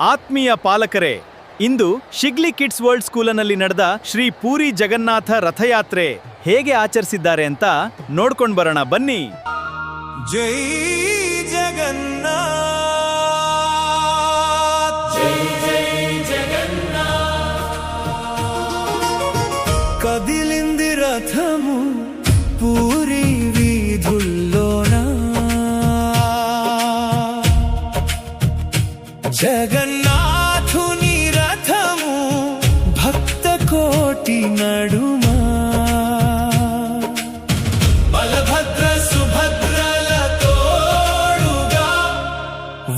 ಆತ್ಮೀಯ ಪಾಲಕರೇ, ಇಂದು ಶಿಗ್ಲಿ kids world ಸ್ಕೂಲನಲ್ಲಿ ನಡೆದ ಶ್ರೀ ಪೂರಿ ಜಗನ್ನಾಥ ರಥಯಾತ್ರೆ ಹೇಗೆ ಆಚರಿಸಿದ್ದಾರೆ ಅಂತ ನೋಡ್ಕೊಂಡು ಬರೋಣ ಬನ್ನಿ. ಜೈ ಜಗನ್ನಾಥ, ಜೈ ಜೈ ಜಗನ್ನಾಥ. కదిలింది రథము పూరి వీధుల్లోన, జగన్నాథుని రథము భక్త కోటి నడుమా, బలభద్ర సుభద్రల తోడుగా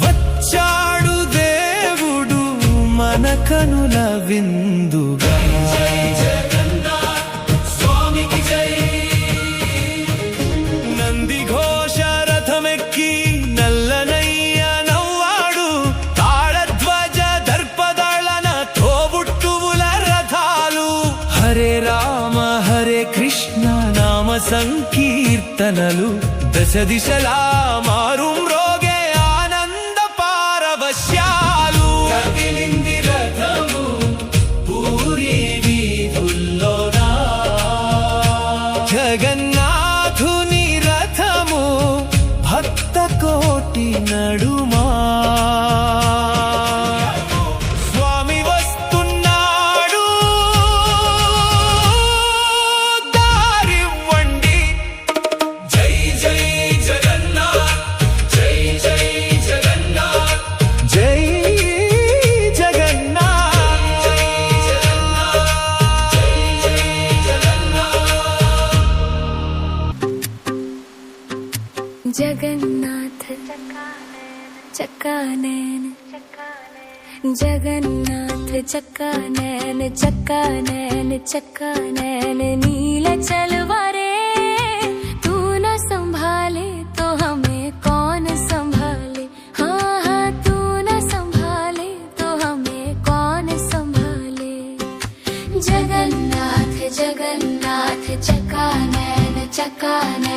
వచ్చాడు దేవుడు మన కనుల విందుగా. నంది ఘోష రథమెక్కి నల్లనయ్య నవ్వాడు, తాళధ్వజ దర్పదళన తోబుట్టువుల రథాలు. హరే రామ హరే కృష్ణ నామ సంకీర్తనలు, దశ దిశలా మారు మ్రోగే ఆనంద పారవశ్యాలు. కదిలింది రథము పూరి వీధుల్లోనా, జగన్నాథుని రథము భక్త కోటి నడుమా. స్వామి వస్తున్నాడు దారివ్వండి. జై జై జగన్నాథ్, జై జై జగన్నాథ్, జై జగన్నాథ్, జై జగన్నాథ్, జై జై జగన్నాథ్. జగన్నాథ చక్కానైన, జగన్నాథ చక్కానైన, చక్కానైన चक्कानैन नील चलवारे. तू न संभाले तो हमें कौन संभाले, हाँ हाँ तू न संभाले तो हमें कौन संभाले. जगन्नाथ जगन्नाथ चक्कानैन, चक्कानैन